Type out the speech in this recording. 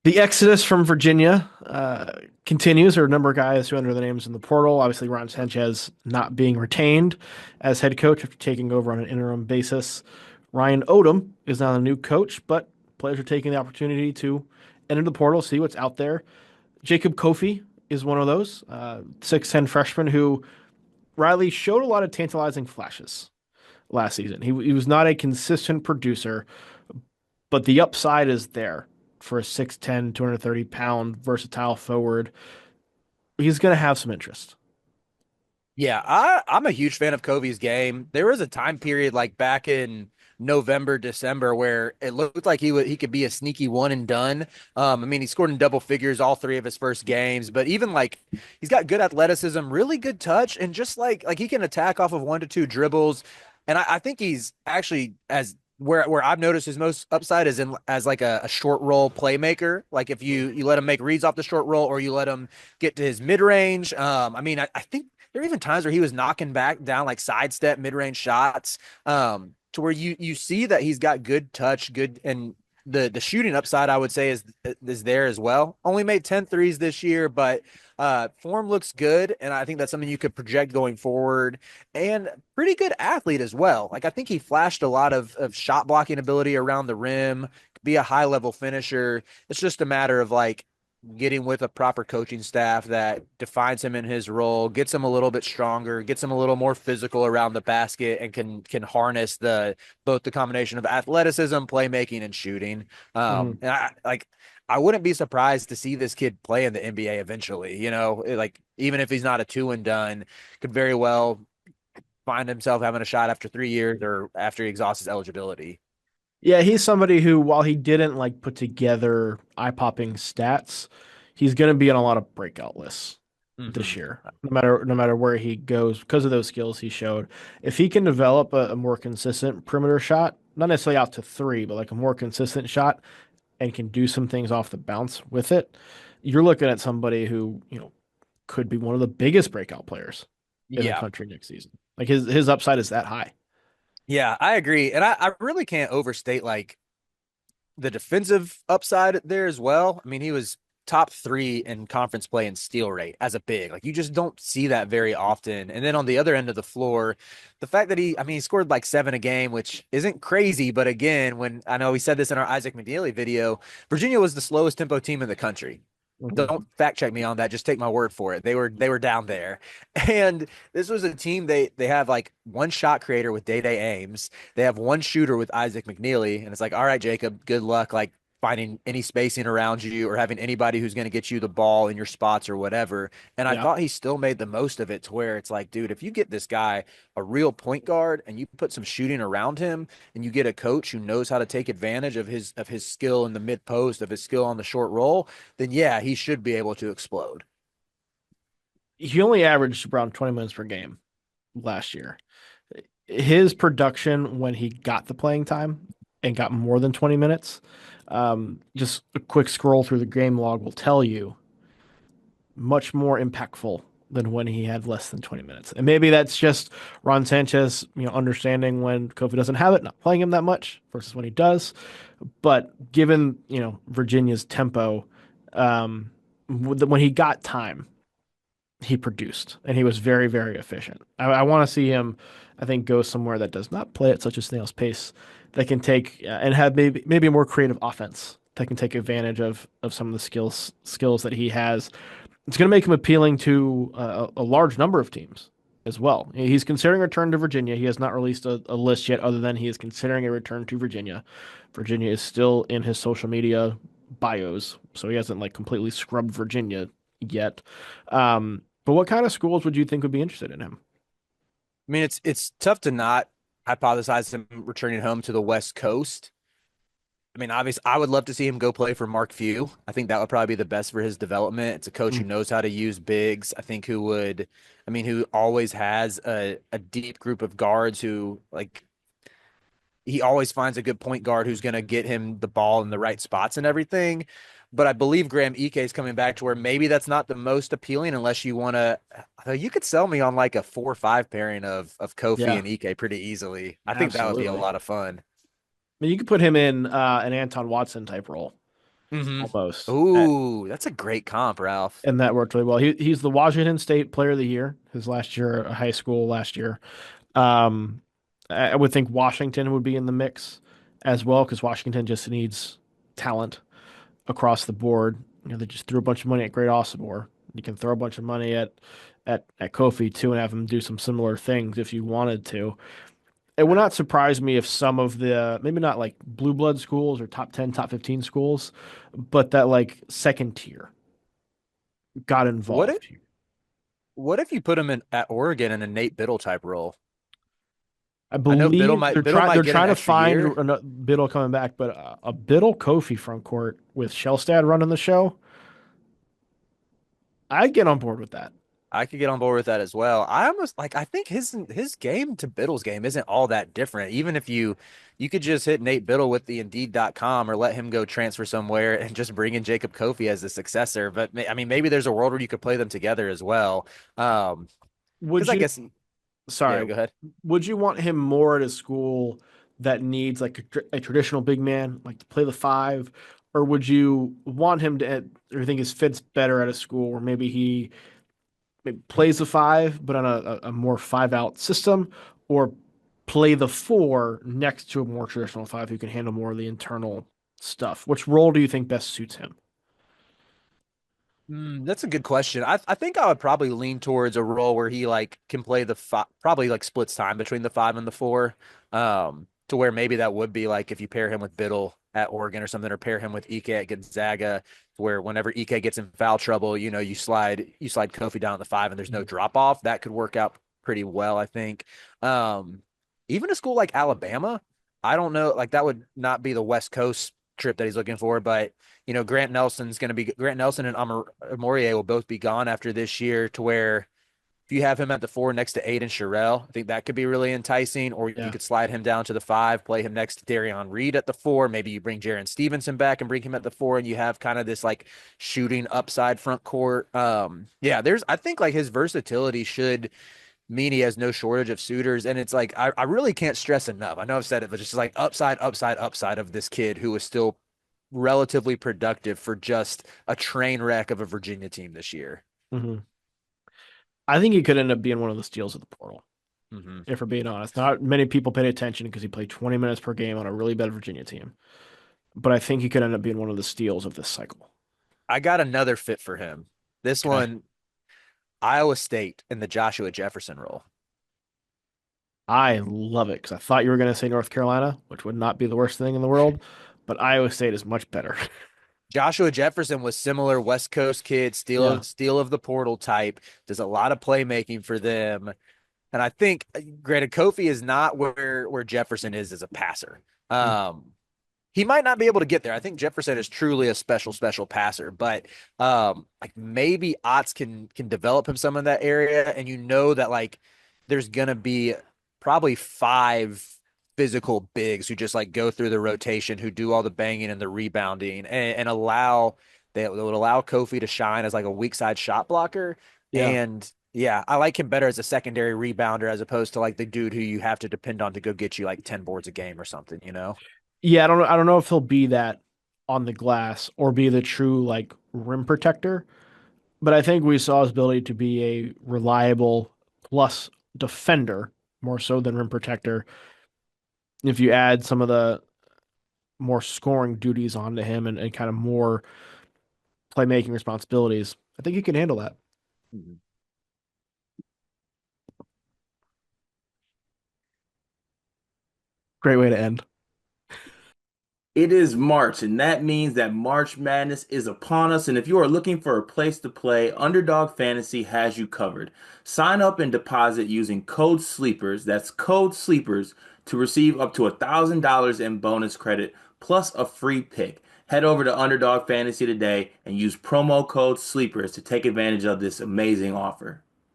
The exodus from Virginia continues. There are a number of guys who enter the names in the portal. Obviously, Ron Sanchez not being retained as head coach after taking over on an interim basis. Ryan Odom is now the new coach, but players are taking the opportunity to enter the portal, see what's out there. Jacob Cofie is one of those 6'10 freshman who Riley showed a lot of tantalizing flashes last season. He was not a consistent producer, but the upside is there for a 6'10, 230-pound versatile forward. He's going to have some interest. Yeah, I'm a huge fan of Covey's game. There was a time period like back in November, December where it looked like he could be a sneaky one and done. I mean, he scored in double figures all three of his first games, but even like he's got good athleticism, really good touch, and just like he can attack off of 1 to 2 dribbles. And I think he's actually as where I've noticed his most upside is in as like a short roll playmaker. Like if you let him make reads off the short roll or you let him get to his mid range. I mean, I think there were even times where he was knocking back down like sidestep mid-range shots, to where you see that he's got good touch, good and the shooting upside I would say is there as well. Only made 10 threes this year, but form looks good, and I think that's something you could project going forward. And pretty good athlete as well. Like I think he flashed a lot of shot blocking ability around the rim, be a high level finisher. It's just a matter of like getting with a proper coaching staff that defines him in his role, gets him a little bit stronger, gets him a little more physical around the basket, and can harness the both the combination of athleticism, playmaking, and shooting. Mhm. And I wouldn't be surprised to see this kid play in the NBA eventually. You know, like even if he's not a two and done, could very well find himself having a shot after 3 years or after he exhausts his eligibility. Yeah, he's somebody who, while he didn't like put together eye-popping stats, he's going to be on a lot of breakout lists this Hmm. year, no matter where he goes, because of those skills he showed. If he can develop a more consistent perimeter shot, not necessarily out to three, but like a more consistent shot, and can do some things off the bounce with it, you're looking at somebody who, could be one of the biggest breakout players in the Yeah. country next season. Like his upside is that high. Yeah, I agree. And I really can't overstate like the defensive upside there as well. I mean, he was top three in conference play and steal rate as a big. Like you just don't see that very often. And then on the other end of the floor, the fact that I mean, he scored like 7 a game, which isn't crazy. But again, when I know we said this in our Isaac McNeely video, Virginia was the slowest tempo team in the country. Mhm. Don't fact check me on that. Just take my word for it. They were down there, and this was a team. They have like one shot creator with Day Ames. They have one shooter with Isaac McNeely, and it's like, all right, Jacob, good luck like finding any spacing around you or having anybody who's going to get you the ball in your spots or whatever. And I Yeah. thought he still made the most of it to where it's like, dude, if you get this guy a real point guard and you put some shooting around him and you get a coach who knows how to take advantage of his skill in the mid post, of his skill on the short roll, then yeah, he should be able to explode. He only averaged around 20 minutes per game last year. His production when he got the playing time and got more than 20 minutes, just a quick scroll through the game log will tell you much more impactful than when he had less than 20 minutes. And maybe that's just Ron Sanchez, understanding when Kofi doesn't have it, not playing him that much versus when he does. But given, Virginia's tempo, when he got time, he produced and he was very, very efficient. I want to see him, I think, go somewhere that does not play at such a snail's pace that can take and have maybe a more creative offense that can take advantage of some of the skills that he has. It's going to make him appealing to a large number of teams as well. He's considering a return to Virginia. He has not released a list yet, other than he is considering a return to Virginia. Virginia is still in his social media bios, so he hasn't like completely scrubbed Virginia yet. But what kind of schools would you think would be interested in him? I mean, it's tough to not hypothesize him returning home to the West Coast. I mean, obviously, I would love to see him go play for Mark Few. I think that would probably be the best for his development. It's a coach who Mm, knows how to use bigs. I think I mean, who always has a deep group of guards who like he always finds a good point guard who's going to get him the ball in the right spots and everything. But I believe Graham Ike is coming back to where maybe that's not the most appealing unless you want to. You could sell me on like a 4 or 5 pairing of Kofi yeah, and Ike pretty easily. I think that would be a absolutely. lot of fun. I mean, you could put him in an Anton Watson type role Mm-hmm. almost. Ooh, that's a great comp, Ralph. And that worked really well. He's the Washington State Player of the Year his last year, high school last year. Um, I would think Washington would be in the mix as well because Washington just needs talent across the board. You know, they just threw a bunch of money at Great Osibor. You can throw a bunch of money at Kofi too and have him do some similar things if you wanted to. It would not surprise me if some of the maybe not like blue blood schools or top 10, top 15 schools, but that like second tier got What if involved here. what if you put him in at Oregon in a Nate Biddle type role? I I know believe Biddle they're might get an trying to extra find year. Biddle coming back, but a Biddle Kofi front court with Shellstad running the show, I'd get on board with that. I could get on board with that as well. I almost like I think his game to Biddle's game isn't all that different. Even if you could just hit Nate Biddle with the Indeed.com or let him go transfer somewhere and just bring in Jacob Cofie as the successor. But I mean, maybe there's a world where you could play them together as well. Because Would I you, guess yeah, sorry, go ahead. would you want him more at a school that needs like a traditional big man, like to play the five, or would you want him to, or think his fits better at a school where maybe he maybe plays the five, but on a more five out system, or play the four next to a more traditional five who can handle more of the internal stuff? Which role do you think best suits him? That's a good question. I think I would probably lean towards a role where he like can play the five, probably like splits time between the five and the four. To where maybe that would be like if you pair him with Biddle at Oregon or something, or pair him with Ike at Gonzaga, where whenever Ike gets in foul trouble, you slide Kofi down at the five and there's no drop off. That could work out pretty well, I think. Um, Even a school like Alabama, I don't know, like that would not be the West Coast trip that he's looking for, but Grant Nelson and Amorie will both be gone after this year to where if you have him at the four next to Aiden Sherrill, I think that could be really enticing. Or you Yeah. could slide him down to the five, play him next to Darion Reed at the four. Maybe you bring Jaron Stevenson back and bring him at the four, and you have kind of this like shooting upside front court. Yeah, I think like his versatility should mean he has no shortage of suitors. And it's like I really can't stress enough. I know I've said it, but it's just like upside, upside, upside of this kid who is still relatively productive for just a train wreck of a Virginia team this year. Hmm. I think he could end up being one of the steals of the portal, Mm-hmm. if we're being honest. Not many people paid attention because he played 20 minutes per game on a really bad Virginia team. But I think he could end up being one of the steals of this cycle. I got another fit for him. This Okay. one, Iowa State in the Joshua Jefferson role. I love it because I thought you were going to say North Carolina, which would not be the worst thing in the world, but Iowa State is much better. Joshua Jefferson was similar West Coast kid, Yeah. steal of the portal type, does a lot of playmaking for them. And I think, granted, Kofi is not where Jefferson is as a passer. Um, he might not be able to get there. I think Jefferson is truly a special passer, but like maybe Otts can develop him some in that area, and you know that like there's gonna be probably five physical bigs who just like go through the rotation, who do all the banging and the rebounding, and allow they would allow Kofi to shine as like a weak side shot blocker. Yeah. And yeah, I like him better as a secondary rebounder as opposed to like the dude who you have to depend on to go get you like 10 boards a game or something, you know? Yeah, I don't know if he'll be that on the glass or be the true like rim protector, but I think we saw his ability to be a reliable plus defender more so than rim protector. If you add some of the more scoring duties onto him and kind of more playmaking responsibilities, I think he can handle that. Mhm. Great way to end. It is March, and that means that March Madness is upon us. And if you are looking for a place to play, Underdog Fantasy has you covered. Sign up and deposit using code SLEEPERS, that's code SLEEPERS, to receive up to $1,000 in bonus credit plus a free pick. Head over to Underdog Fantasy today and use promo code SLEEPERS to take advantage of this amazing offer.